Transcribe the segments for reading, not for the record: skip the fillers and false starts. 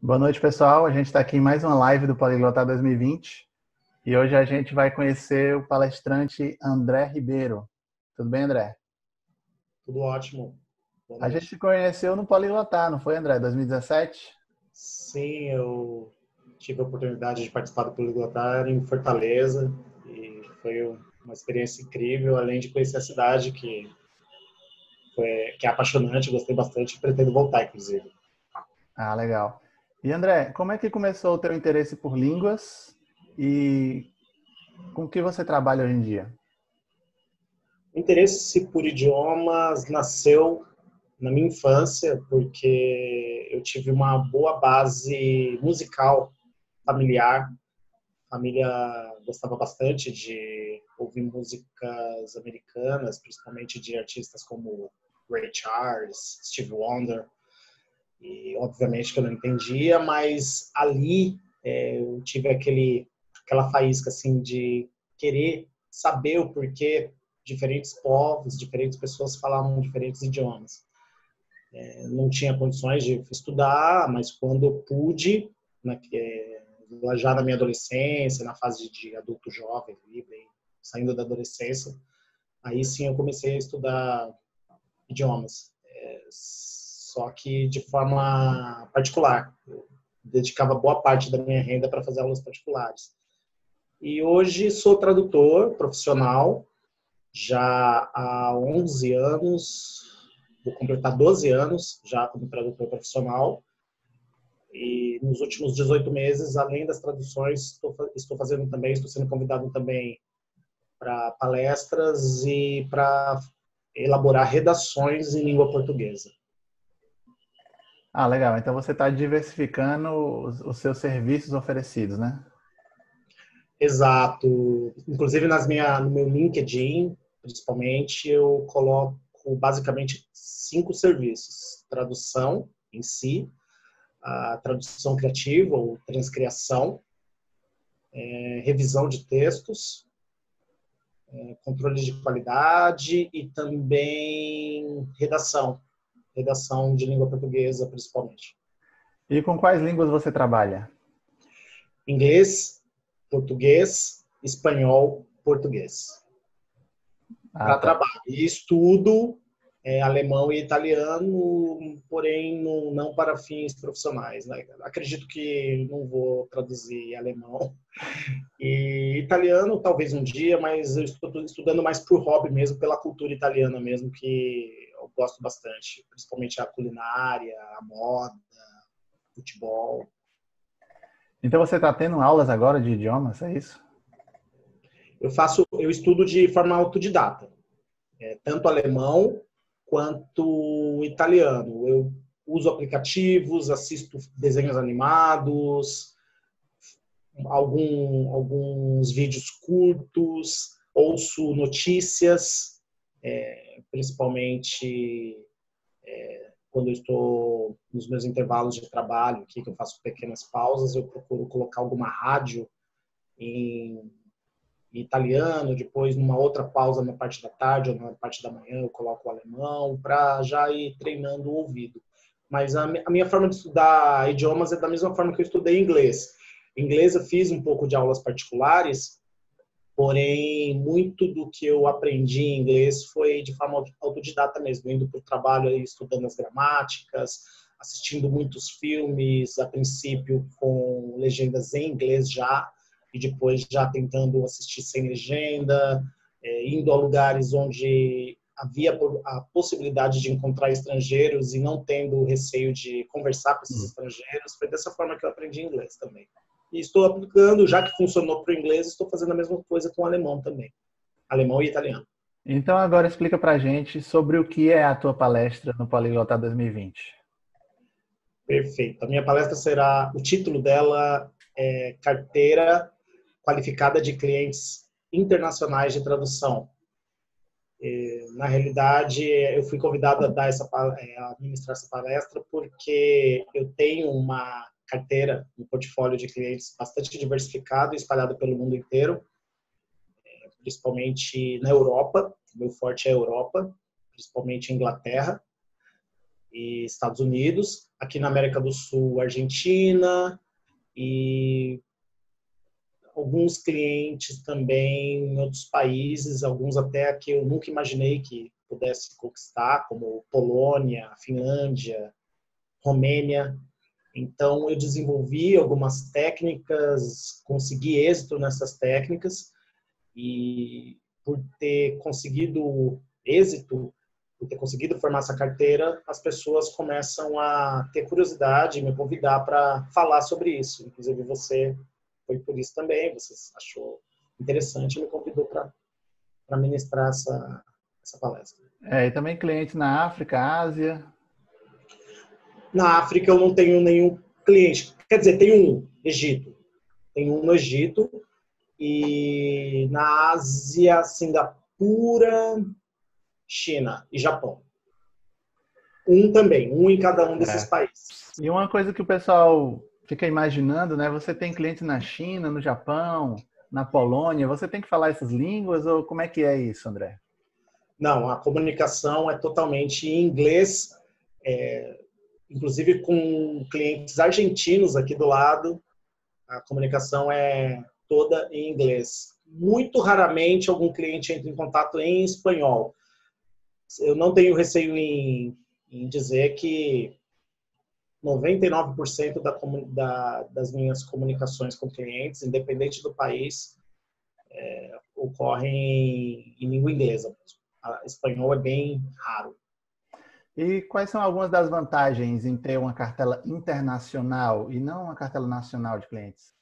Boa noite, pessoal. A gente está aqui em mais uma live do Poliglotar 2020 e hoje a gente vai conhecer o palestrante André Ribeiro. Tudo bem, André? Tudo ótimo. Boa A gente se noite. conheceu no Poliglotar, não foi, André? 2017? Sim, eu tive a oportunidade de participar do Poliglotar em Fortaleza e foi uma experiência incrível, além de conhecer a cidade, que é apaixonante, gostei bastante e pretendo voltar, inclusive. Ah, legal. E, André, como é que começou o teu interesse por línguas e com que você trabalha hoje em dia? O interesse por idiomas nasceu na minha infância, porque eu tive uma boa base musical familiar. A família gostava bastante de ouvir músicas americanas, principalmente de artistas como Ray Charles, Steve Wonder, e obviamente que eu não entendia, mas ali eu tive aquela faísca assim de querer saber o porquê diferentes povos, diferentes pessoas falavam diferentes idiomas. Não tinha condições de estudar, mas quando eu pude, né, já na minha adolescência, na fase de adulto jovem, bem, saindo da adolescência, aí sim eu comecei a estudar idiomas. Só que de forma particular. Eu dedicava boa parte da minha renda para fazer aulas particulares. E hoje sou tradutor profissional, já há 11 anos, vou completar 12 anos já como tradutor profissional. E nos últimos 18 meses, além das traduções, estou fazendo também, estou sendo convidado também para palestras e para elaborar redações em língua portuguesa. Ah, legal. Então você está diversificando os seus serviços oferecidos, né? Exato. Inclusive no meu LinkedIn, principalmente, eu coloco basicamente 5 serviços: tradução em si, a tradução criativa ou transcriação, revisão de textos, controle de qualidade e também redação de língua portuguesa, principalmente. E com quais línguas você trabalha? Inglês, português, espanhol, português. Ah, Para tá. trabalho. E estudo alemão e italiano, porém não para fins profissionais. Né? Acredito que não vou traduzir alemão. E italiano, talvez um dia, mas eu estou estudando mais por hobby mesmo, pela cultura italiana mesmo, que eu gosto bastante, principalmente a culinária, a moda, futebol. Então você está tendo aulas agora de idiomas, é isso? Eu estudo de forma autodidata, tanto alemão quanto italiano. Eu uso aplicativos, assisto desenhos animados, alguns vídeos curtos, ouço notícias, principalmente quando eu estou nos meus intervalos de trabalho, aqui, que eu faço pequenas pausas, eu procuro colocar alguma rádio em italiano, depois numa outra pausa na parte da tarde ou na parte da manhã eu coloco o alemão para já ir treinando o ouvido. Mas a minha forma de estudar idiomas é da mesma forma que eu estudei inglês. Inglês eu fiz um pouco de aulas particulares, porém muito do que eu aprendi em inglês foi de forma autodidata mesmo, indo para o trabalho e estudando as gramáticas, assistindo muitos filmes, a princípio com legendas em inglês já, e depois já tentando assistir sem legenda, indo a lugares onde havia a possibilidade de encontrar estrangeiros e não tendo receio de conversar com esses estrangeiros. Foi dessa forma que eu aprendi inglês também. E estou aplicando, já que funcionou para o inglês, estou fazendo a mesma coisa com o alemão também. Alemão e italiano. Então agora explica pra gente sobre o que é a tua palestra no Poliglotar 2020. Perfeito. A minha palestra será, o título dela é Carteira Qualificada de Clientes Internacionais de Tradução. Na realidade, eu fui convidado a a administrar essa palestra porque eu tenho uma carteira, um portfólio de clientes bastante diversificado e espalhado pelo mundo inteiro, principalmente na Europa. O meu forte é a Europa, principalmente a Inglaterra. e Estados Unidos. Aqui na América do Sul, Argentina e alguns clientes também em outros países, alguns até que eu nunca imaginei que pudesse conquistar, como Polônia, Finlândia, Romênia. Então, eu desenvolvi algumas técnicas, consegui êxito nessas técnicas e por ter conseguido êxito, por ter conseguido formar essa carteira, as pessoas começam a ter curiosidade e me convidar para falar sobre isso. Inclusive, você foi por isso também, você achou interessante e me convidou para ministrar essa palestra. E também clientes na África, Ásia. Na África eu não tenho nenhum cliente. Quer dizer, tenho um, Egito. Tenho um no Egito. E na Ásia, Singapura, China e Japão. Um também, um em cada um desses países. E uma coisa que o pessoal fica imaginando, né? Você tem cliente na China, no Japão, na Polônia. Você tem que falar essas línguas ou como é que é isso, André? Não, a comunicação é totalmente em inglês, inclusive com clientes argentinos aqui do lado, a comunicação é toda em inglês. Muito raramente algum cliente entra em contato em espanhol. Eu não tenho receio em dizer que 99% das minhas comunicações com clientes, independente do país, ocorrem em língua inglesa. Espanhol é bem raro. E quais são algumas das vantagens em ter uma cartela internacional e não uma cartela nacional de clientes?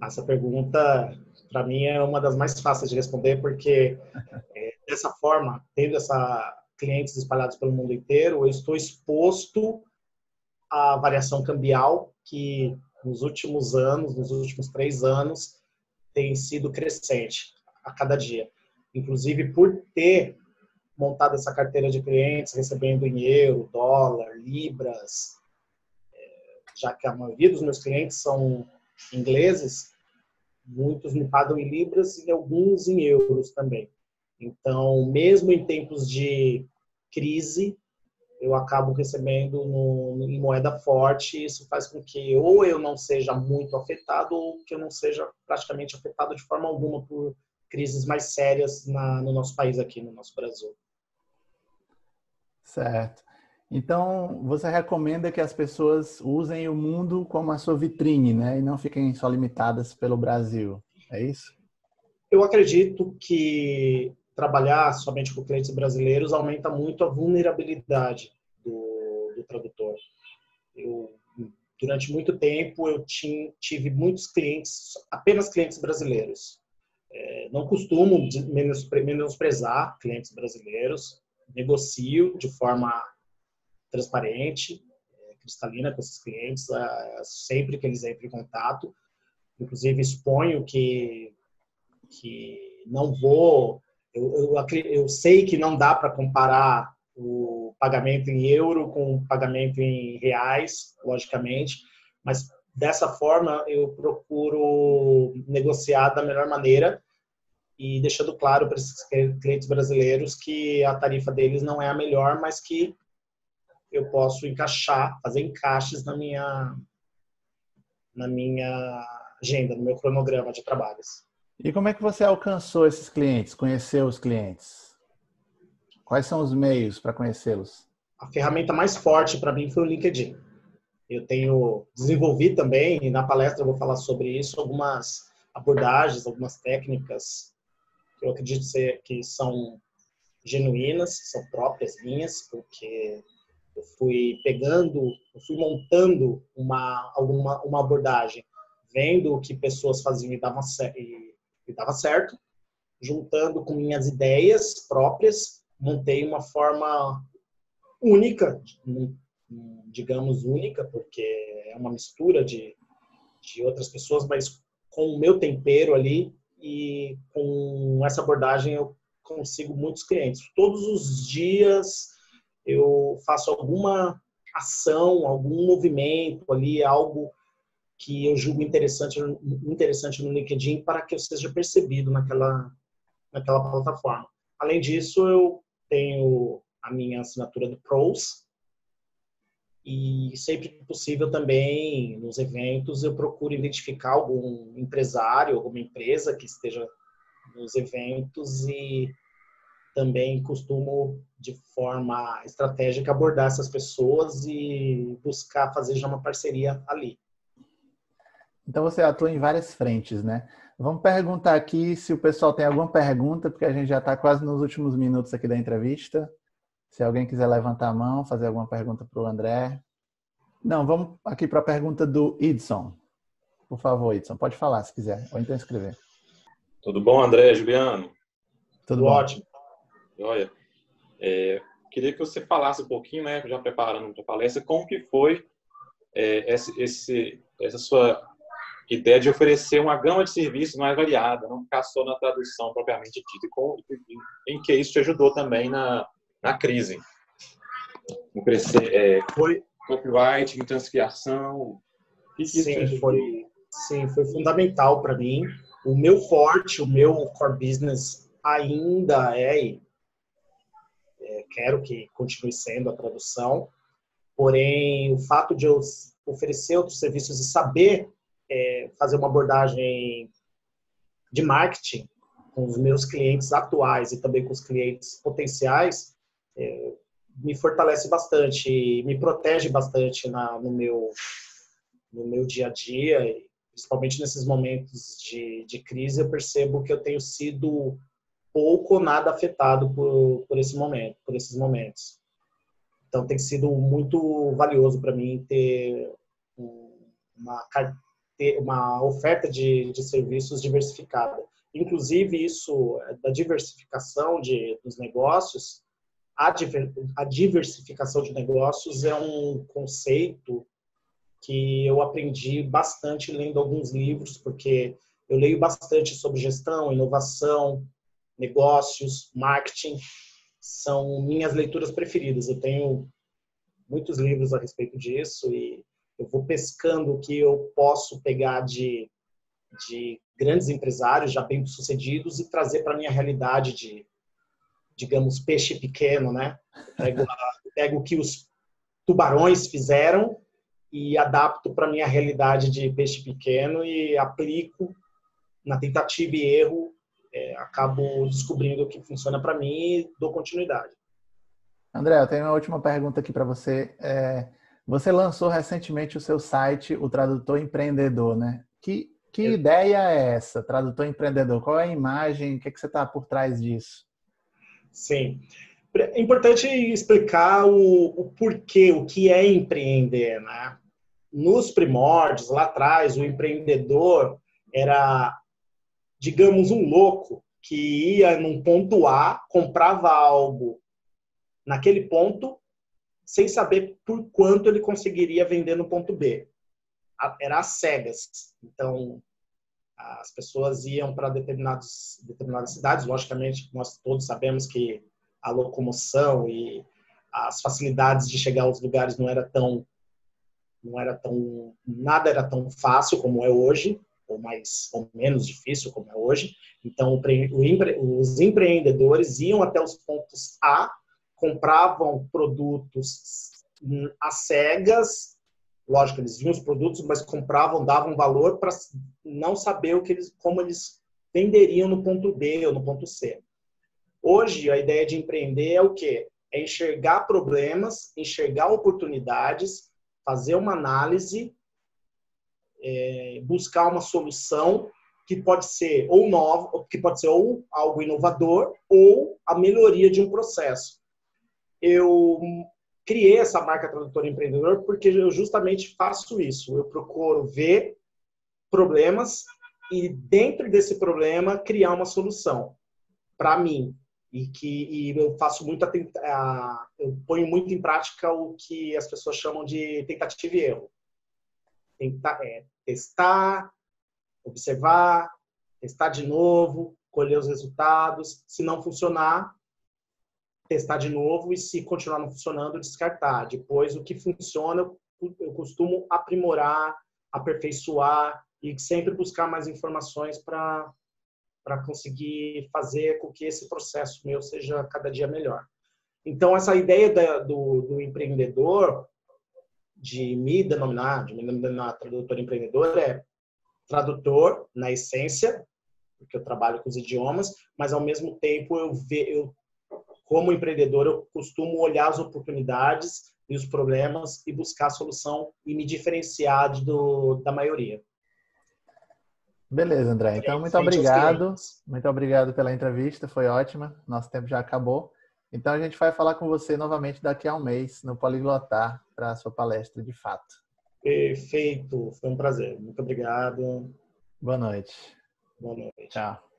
Essa pergunta, para mim, é uma das mais fáceis de responder, porque dessa forma, tendo clientes espalhados pelo mundo inteiro, eu estou exposto à variação cambial, que nos últimos anos, nos últimos 3 anos, tem sido crescente a cada dia. Inclusive, por ter montado essa carteira de clientes, recebendo em euro, dólar, libras, já que a maioria dos meus clientes são ingleses, muitos me pagam em libras e alguns em euros também. Então, mesmo em tempos de crise, eu acabo recebendo em moeda forte. Isso faz com que ou eu não seja muito afetado ou que eu não seja praticamente afetado de forma alguma por crises mais sérias no nosso país aqui, no nosso Brasil. Certo. Então, você recomenda que as pessoas usem o mundo como a sua vitrine, né? E não fiquem só limitadas pelo Brasil. É isso? Eu acredito que trabalhar somente com clientes brasileiros aumenta muito a vulnerabilidade do tradutor. Durante muito tempo, eu tive muitos clientes, apenas clientes brasileiros. Não costumo menosprezar clientes brasileiros, negocio de forma transparente, cristalina com esses clientes, sempre que eles entram em contato. Inclusive, exponho que não vou... Eu sei que não dá para comparar o pagamento em euro com o pagamento em reais, logicamente, mas dessa forma eu procuro negociar da melhor maneira e deixando claro para esses clientes brasileiros que a tarifa deles não é a melhor, mas que eu posso fazer encaixes na minha agenda, no meu cronograma de trabalhos. E como é que você alcançou esses clientes, conheceu os clientes? Quais são os meios para conhecê-los? A ferramenta mais forte para mim foi o LinkedIn. Eu desenvolvi também, e na palestra eu vou falar sobre isso, algumas abordagens, algumas técnicas que eu acredito que são genuínas, são próprias minhas, porque eu fui montando uma abordagem, vendo o que pessoas faziam e dava certo, juntando com minhas ideias próprias, montei uma forma única, digamos única, porque é uma mistura de outras pessoas, mas com o meu tempero ali, e com essa abordagem eu consigo muitos clientes. Todos os dias eu faço alguma ação, algum movimento ali, algo que eu julgo interessante no LinkedIn para que eu seja percebido naquela plataforma. Além disso, eu tenho a minha assinatura do Pros, E sempre que possível também, nos eventos, eu procuro identificar algum empresário, alguma empresa que esteja nos eventos e também costumo, de forma estratégica, abordar essas pessoas e buscar fazer já uma parceria ali. Então você atua em várias frentes, né? Vamos perguntar aqui se o pessoal tem alguma pergunta, porque a gente já está quase nos últimos minutos aqui da entrevista. Se alguém quiser levantar a mão, fazer alguma pergunta para o André. Não, vamos aqui para a pergunta do Idson. Por favor, Idson, pode falar se quiser, ou então escrever. Tudo bom, André, Juliano? Tudo bom. Ótimo. Olha, queria que você falasse um pouquinho, né, já preparando para a palestra, como que foi essa sua ideia de oferecer uma gama de serviços mais variada, não ficar só na tradução propriamente dita, em que isso te ajudou também na crise. Crescer, foi copyright, transcriação. Sim, foi fundamental para mim. O meu forte, o meu core business ainda quero que continue sendo a tradução, porém o fato de eu oferecer outros serviços e saber fazer uma abordagem de marketing com os meus clientes atuais e também com os clientes potenciais me fortalece bastante, me protege bastante no meu dia a dia, principalmente nesses momentos de crise. Eu percebo que eu tenho sido pouco ou nada afetado por esses momentos. Então tem sido muito valioso para mim ter uma oferta de serviços diversificada. Inclusive isso da diversificação dos negócios, a diversificação de negócios é um conceito que eu aprendi bastante lendo alguns livros, porque eu leio bastante sobre gestão, inovação, negócios, marketing, são minhas leituras preferidas. Eu tenho muitos livros a respeito disso e eu vou pescando o que eu posso pegar de grandes empresários já bem-sucedidos e trazer para a minha realidade de, digamos, peixe pequeno, né? Pego o que os tubarões fizeram e adapto para a minha realidade de peixe pequeno e aplico na tentativa e erro, acabo descobrindo o que funciona para mim e dou continuidade. André, eu tenho uma última pergunta aqui para você. Você lançou recentemente o seu site, o Tradutor Empreendedor, né? Que ideia é essa, Tradutor Empreendedor? Qual é a imagem? O que você está por trás disso? Sim. É importante explicar o porquê, o que é empreender, né? Nos primórdios, lá atrás, o empreendedor era, digamos, um louco que ia num ponto A, comprava algo naquele ponto, sem saber por quanto ele conseguiria vender no ponto B. Era às cegas. Então, as pessoas iam para determinadas cidades. Logicamente, nós todos sabemos que a locomoção e as facilidades de chegar aos lugares nada era tão fácil como é hoje, ou menos difícil como é hoje. Então, os empreendedores iam até os pontos A, compravam produtos às cegas. Lógico, eles viam os produtos, mas compravam, davam valor para não saber como eles venderiam no ponto B ou no ponto C. Hoje, a ideia de empreender é o quê? É enxergar problemas, enxergar oportunidades, fazer uma análise, buscar uma solução que pode ser ou nova, que pode ser ou algo inovador ou a melhoria de um processo. Eu criei essa marca Tradutor Empreendedor porque eu justamente faço isso. Eu procuro ver problemas e, dentro desse problema, criar uma solução para mim. E eu faço eu ponho muito em prática o que as pessoas chamam de tentativa e erro. Testar, observar, testar de novo, colher os resultados. Se não funcionar, testar de novo e, se continuar não funcionando, descartar. Depois, o que funciona, eu costumo aprimorar, aperfeiçoar e sempre buscar mais informações para conseguir fazer com que esse processo meu seja cada dia melhor. Então, essa ideia do empreendedor de me denominar tradutor empreendedor é tradutor na essência, porque eu trabalho com os idiomas, mas ao mesmo tempo eu como empreendedor, eu costumo olhar as oportunidades e os problemas e buscar a solução e me diferenciar da maioria. Beleza, André. Então, muito obrigado. Muito obrigado pela entrevista, foi ótima. Nosso tempo já acabou. Então, a gente vai falar com você novamente daqui a um mês no Poliglotar para a sua palestra de fato. Perfeito, foi um prazer. Muito obrigado. Boa noite. Boa noite. Tchau.